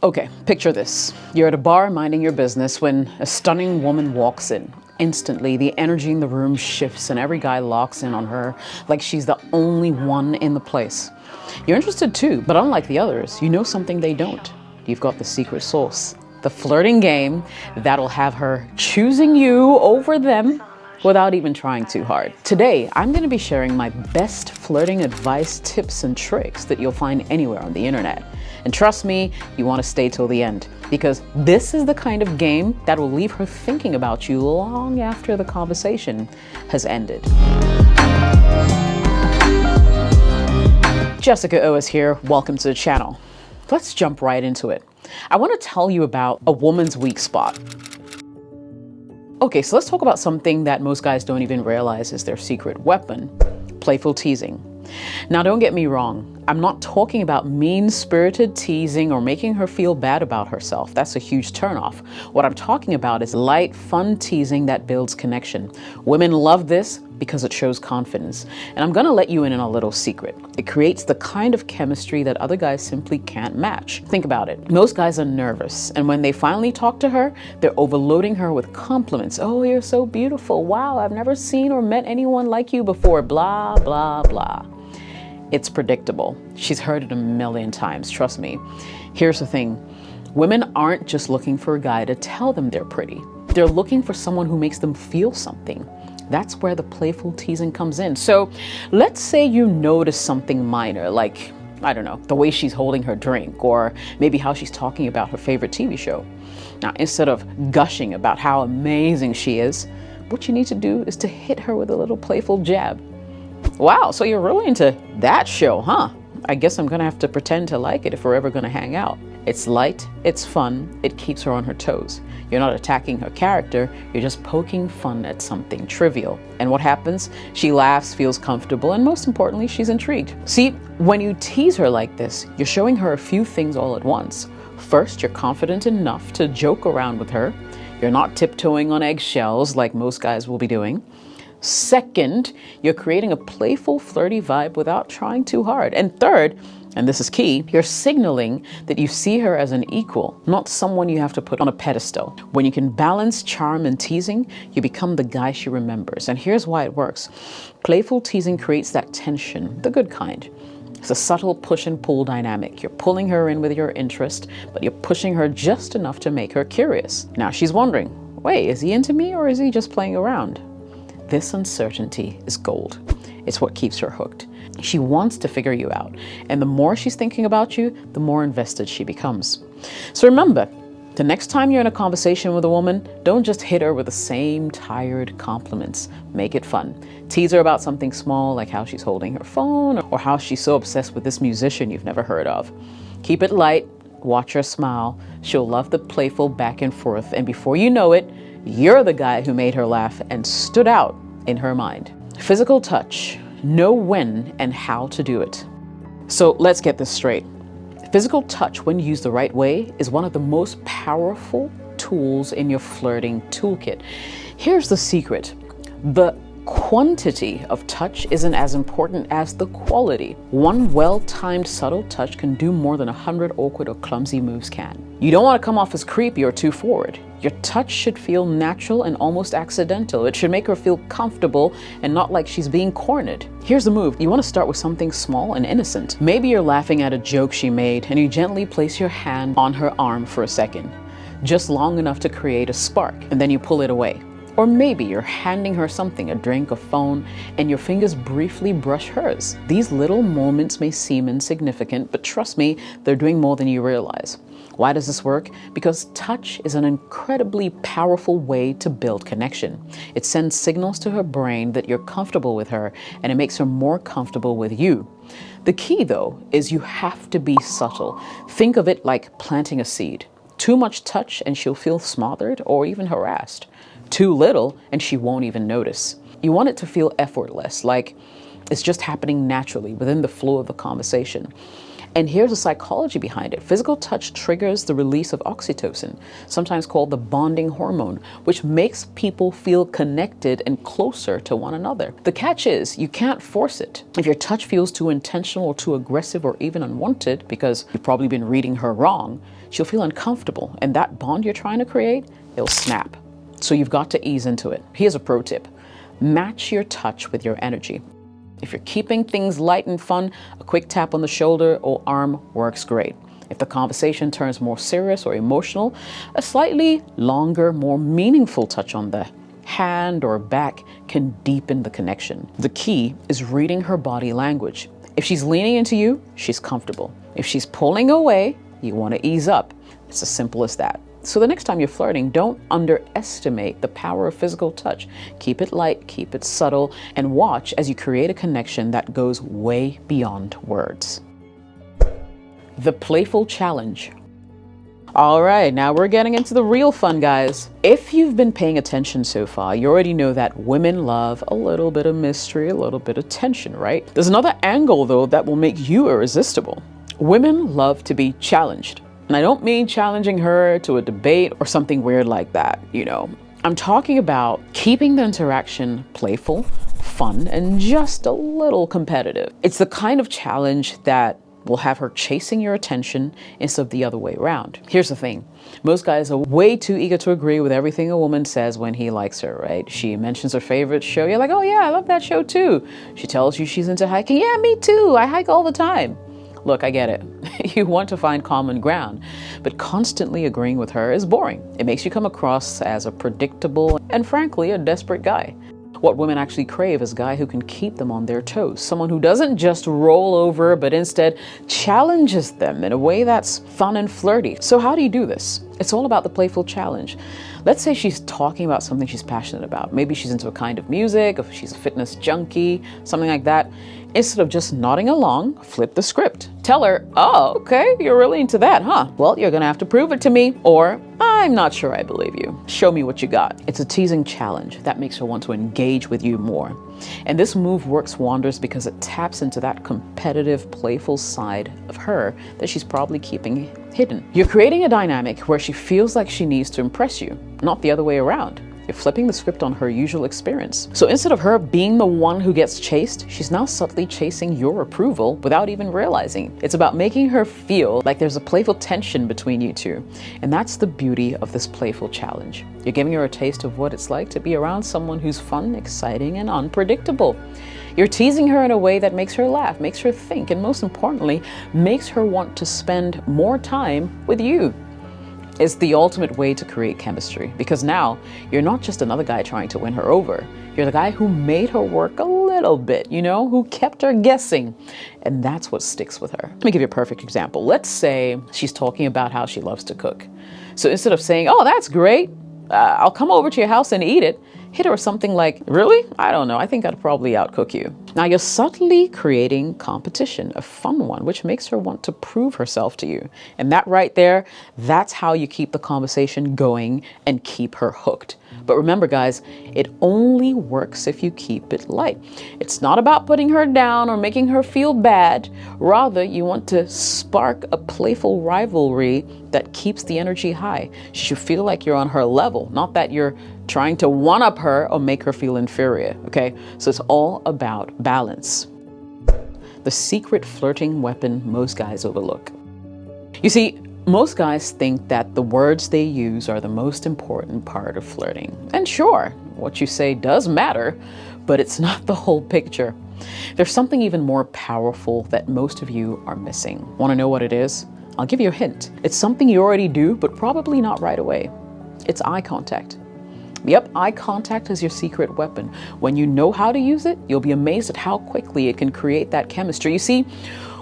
Okay, picture this. You're at a bar minding your business when a stunning woman walks in. Instantly, the energy in the room shifts and every guy locks in on her like she's the only one in the place. You're interested too, but unlike the others, you know something they don't. You've got the secret sauce, the flirting game that'll have her choosing you over them without even trying too hard. Today, I'm going to be sharing my best flirting advice, tips, and tricks that you'll find anywhere on the internet. And trust me, you want to stay till the end, because this is the kind of game that will leave her thinking about you long after the conversation has ended. Jessica O is here. Welcome to the channel. Let's jump right into it. I want to tell you about a woman's weak spot. Okay, so let's talk about something that most guys don't even realize is their secret weapon: playful teasing. Now, don't get me wrong. I'm not talking about mean-spirited teasing or making her feel bad about herself. That's a huge turnoff. What I'm talking about is light, fun teasing that builds connection. Women love this because it shows confidence. And I'm going to let you in on a little secret. It creates the kind of chemistry that other guys simply can't match. Think about it. Most guys are nervous, and when they finally talk to her, they're overloading her with compliments. Oh, you're so beautiful. Wow, I've never seen or met anyone like you before. Blah, blah, blah. It's predictable. She's heard it a million times, trust me. Here's the thing. Women aren't just looking for a guy to tell them they're pretty. They're looking for someone who makes them feel something. That's where the playful teasing comes in. So let's say you notice something minor, like, I don't know, the way she's holding her drink, or maybe how she's talking about her favorite TV show. Now, instead of gushing about how amazing she is, what you need to do is to hit her with a little playful jab. Wow, so you're really into that show, huh? I guess I'm gonna have to pretend to like it if we're ever gonna hang out. It's light, it's fun, it keeps her on her toes. You're not attacking her character, you're just poking fun at something trivial. And what happens? She laughs, feels comfortable, and most importantly, she's intrigued. See, when you tease her like this, you're showing her a few things all at once. First, you're confident enough to joke around with her. You're not tiptoeing on eggshells like most guys will be doing. Second, you're creating a playful, flirty vibe without trying too hard. And third, and this is key, you're signaling that you see her as an equal, not someone you have to put on a pedestal. When you can balance charm and teasing, you become the guy she remembers. And here's why it works. Playful teasing creates that tension, the good kind. It's a subtle push and pull dynamic. You're pulling her in with your interest, but you're pushing her just enough to make her curious. Now she's wondering, wait, is he into me or is he just playing around? This uncertainty is gold. It's what keeps her hooked. She wants to figure you out, and the more she's thinking about you, the more invested she becomes. So remember, the next time you're in a conversation with a woman, don't just hit her with the same tired compliments. Make it fun. Tease her about something small, like how she's holding her phone, or how she's so obsessed with this musician you've never heard of. Keep it light, watch her smile. She'll love the playful back and forth, and before you know it, you're the guy who made her laugh and stood out in her mind. Physical touch. Know when and how to do it. So let's get this straight. Physical touch, when used the right way, is one of the most powerful tools in your flirting toolkit. Here's the secret. The quantity of touch isn't as important as the quality. One well-timed subtle touch can do more than 100 awkward or clumsy moves can. You don't want to come off as creepy or too forward. Your touch should feel natural and almost accidental. It should make her feel comfortable and not like she's being cornered. Here's the move. You want to start with something small and innocent. Maybe you're laughing at a joke she made and you gently place your hand on her arm for a second, just long enough to create a spark, and then you pull it away. Or maybe you're handing her something, a drink, a phone, and your fingers briefly brush hers. These little moments may seem insignificant, but trust me, they're doing more than you realize. Why does this work? Because touch is an incredibly powerful way to build connection. It sends signals to her brain that you're comfortable with her, and it makes her more comfortable with you. The key, though, is you have to be subtle. Think of it like planting a seed. Too much touch and she'll feel smothered or even harassed. Too little and she won't even notice. You want it to feel effortless, like it's just happening naturally within the flow of the conversation. And here's the psychology behind it. Physical touch triggers the release of oxytocin, sometimes called the bonding hormone, which makes people feel connected and closer to one another. The catch is, you can't force it. If your touch feels too intentional or too aggressive or even unwanted, because you've probably been reading her wrong, she'll feel uncomfortable, and that bond you're trying to create, it'll snap. So you've got to ease into it. Here's a pro tip. Match your touch with your energy. If you're keeping things light and fun, a quick tap on the shoulder or arm works great. If the conversation turns more serious or emotional, a slightly longer, more meaningful touch on the hand or back can deepen the connection. The key is reading her body language. If she's leaning into you, she's comfortable. If she's pulling away, you want to ease up. It's as simple as that. So the next time you're flirting, don't underestimate the power of physical touch. Keep it light, keep it subtle, and watch as you create a connection that goes way beyond words. The playful challenge. All right, now we're getting into the real fun, guys. If you've been paying attention so far, you already know that women love a little bit of mystery, a little bit of tension, right? There's another angle, though, that will make you irresistible. Women love to be challenged. And I don't mean challenging her to a debate or something weird like that, you know. I'm talking about keeping the interaction playful, fun, and just a little competitive. It's the kind of challenge that will have her chasing your attention instead of the other way around. Here's the thing. Most guys are way too eager to agree with everything a woman says when he likes her, right? She mentions her favorite show. You're like, oh yeah, I love that show too. She tells you she's into hiking. Yeah, me too. I hike all the time. Look, I get it. You want to find common ground, but constantly agreeing with her is boring. It makes you come across as a predictable and frankly, a desperate guy. What women actually crave is a guy who can keep them on their toes. Someone who doesn't just roll over, but instead challenges them in a way that's fun and flirty. So how do you do this? It's all about the playful challenge. Let's say she's talking about something she's passionate about. Maybe she's into a kind of music, or she's a fitness junkie, something like that. Instead of just nodding along, flip the script. Tell her, oh, okay, you're really into that, huh? Well, you're gonna have to prove it to me. Or, I'm not sure I believe you. Show me what you got. It's a teasing challenge that makes her want to engage with you more. And this move works wonders because it taps into that competitive, playful side of her that she's probably keeping hidden. You're creating a dynamic where she feels like she needs to impress you, not the other way around. You're flipping the script on her usual experience. So instead of her being the one who gets chased, she's now subtly chasing your approval without even realizing. It's about making her feel like there's a playful tension between you two. And that's the beauty of this playful challenge. You're giving her a taste of what it's like to be around someone who's fun, exciting, and unpredictable. You're teasing her in a way that makes her laugh, makes her think, and most importantly, makes her want to spend more time with you. It's the ultimate way to create chemistry, because now you're not just another guy trying to win her over. You're the guy who made her work a little bit, you know, who kept her guessing. And that's what sticks with her. Let me give you a perfect example. Let's say she's talking about how she loves to cook. So instead of saying, oh, that's great, I'll come over to your house and eat it, hit her with something like, really? I don't know. I think I'd probably outcook you. Now you're subtly creating competition, a fun one, which makes her want to prove herself to you. And that right there, that's how you keep the conversation going and keep her hooked. But remember, guys, it only works if you keep it light. It's not about putting her down or making her feel bad. Rather, you want to spark a playful rivalry that keeps the energy high. She should feel like you're on her level, not that you're trying to one-up her or make her feel inferior, okay? So it's all about balance. The secret flirting weapon most guys overlook. You see, most guys think that the words they use are the most important part of flirting. And sure, what you say does matter, but it's not the whole picture. There's something even more powerful that most of you are missing. Want to know what it is? I'll give you a hint. It's something you already do, but probably not right away. It's eye contact. Yep, eye contact is your secret weapon. When you know how to use it, you'll be amazed at how quickly it can create that chemistry. You see,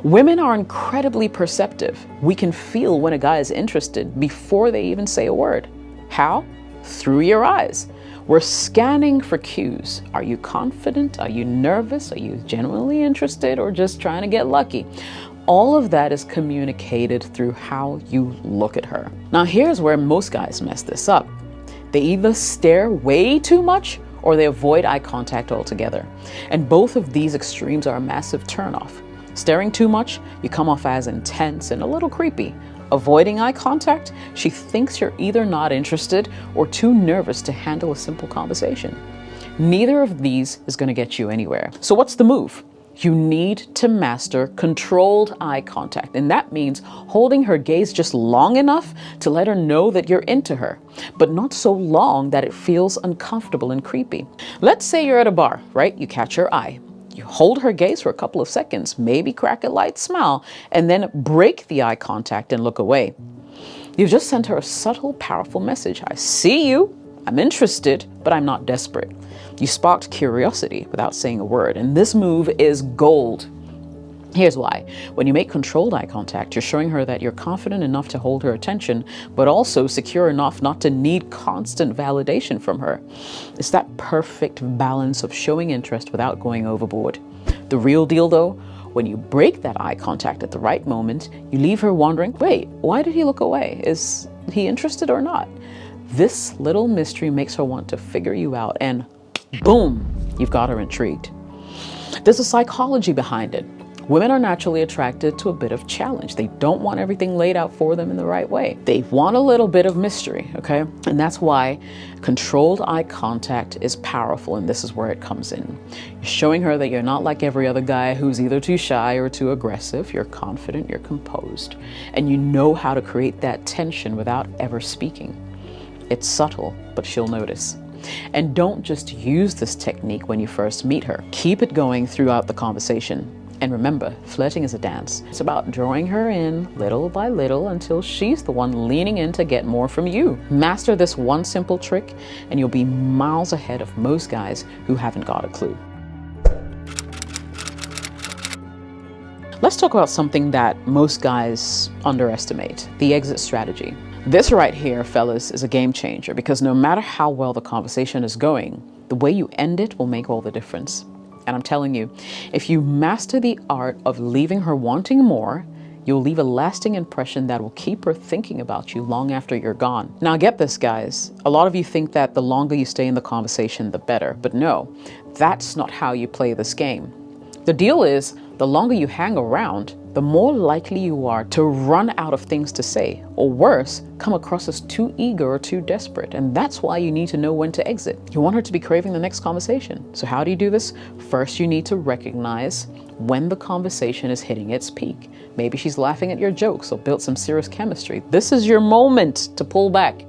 women are incredibly perceptive. We can feel when a guy is interested before they even say a word. How? Through your eyes. We're scanning for cues. Are you confident? Are you nervous? Are you genuinely interested or just trying to get lucky? All of that is communicated through how you look at her. Now here's where most guys mess this up. They either stare way too much or they avoid eye contact altogether. And both of these extremes are a massive turnoff. Staring too much, you come off as intense and a little creepy. Avoiding eye contact, she thinks you're either not interested or too nervous to handle a simple conversation. Neither of these is going to get you anywhere. So what's the move? You need to master controlled eye contact, and that means holding her gaze just long enough to let her know that you're into her, but not so long that it feels uncomfortable and creepy. Let's say you're at a bar, right? You catch her eye. You hold her gaze for a couple of seconds, maybe crack a light smile, and then break the eye contact and look away. You've just sent her a subtle, powerful message. I see you, I'm interested, but I'm not desperate. You sparked curiosity without saying a word, and this move is gold. Here's why. When you make controlled eye contact, you're showing her that you're confident enough to hold her attention, but also secure enough not to need constant validation from her. It's that perfect balance of showing interest without going overboard. The real deal, though, when you break that eye contact at the right moment, you leave her wondering, wait, why did he look away? Is he interested or not? This little mystery makes her want to figure you out, and boom, you've got her intrigued. There's a psychology behind it. Women are naturally attracted to a bit of challenge. They don't want everything laid out for them in the right way. They want a little bit of mystery, okay? And that's why controlled eye contact is powerful, and this is where it comes in. You're showing her that you're not like every other guy who's either too shy or too aggressive. You're confident, you're composed, and you know how to create that tension without ever speaking. It's subtle, but she'll notice. And don't just use this technique when you first meet her. Keep it going throughout the conversation. And remember, flirting is a dance. It's about drawing her in little by little until she's the one leaning in to get more from you. Master this one simple trick and you'll be miles ahead of most guys who haven't got a clue. Let's talk about something that most guys underestimate, the exit strategy. This right here, fellas, is a game changer because no matter how well the conversation is going, the way you end it will make all the difference. And I'm telling you, if you master the art of leaving her wanting more, you'll leave a lasting impression that will keep her thinking about you long after you're gone. Now get this, guys. A lot of you think that the longer you stay in the conversation, the better. But no, that's not how you play this game. The deal is, the longer you hang around, the more likely you are to run out of things to say, or worse, come across as too eager or too desperate. And that's why you need to know when to exit. You want her to be craving the next conversation. So how do you do this? First, you need to recognize when the conversation is hitting its peak. Maybe she's laughing at your jokes or built some serious chemistry. This is your moment to pull back.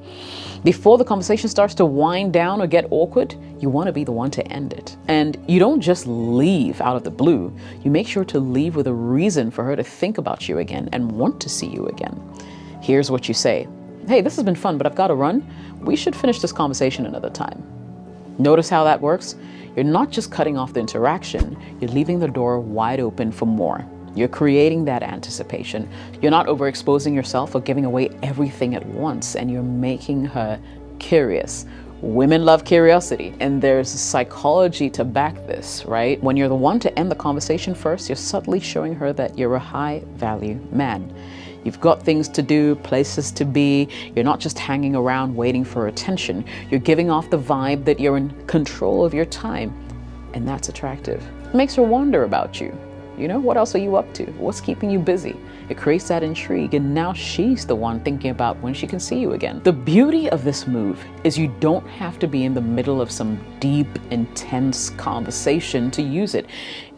Before the conversation starts to wind down or get awkward, you want to be the one to end it. And you don't just leave out of the blue. You make sure to leave with a reason for her to think about you again and want to see you again. Here's what you say. Hey, this has been fun, but I've got to run. We should finish this conversation another time. Notice how that works? You're not just cutting off the interaction, you're leaving the door wide open for more. You're creating that anticipation. You're not overexposing yourself or giving away everything at once, and you're making her curious. Women love curiosity, and there's psychology to back this, right? When you're the one to end the conversation first, you're subtly showing her that you're a high-value man. You've got things to do, places to be. You're not just hanging around waiting for attention. You're giving off the vibe that you're in control of your time, and that's attractive. It makes her wonder about you. You know, what else are you up to? What's keeping you busy? It creates that intrigue, and now she's the one thinking about when she can see you again. The beauty of this move is you don't have to be in the middle of some deep, intense conversation to use it.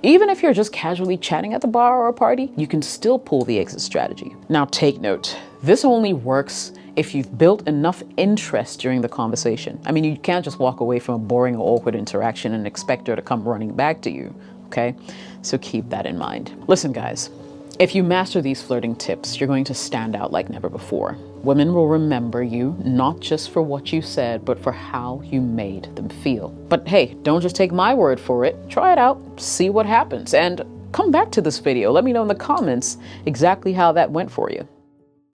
Even if you're just casually chatting at the bar or a party, you can still pull the exit strategy. Now take note, this only works if you've built enough interest during the conversation. I mean, you can't just walk away from a boring or awkward interaction and expect her to come running back to you. Okay, so keep that in mind. Listen, guys, if you master these flirting tips, you're going to stand out like never before. Women will remember you, not just for what you said, but for how you made them feel. But hey, don't just take my word for it. Try it out, see what happens, and come back to this video. Let me know in the comments exactly how that went for you.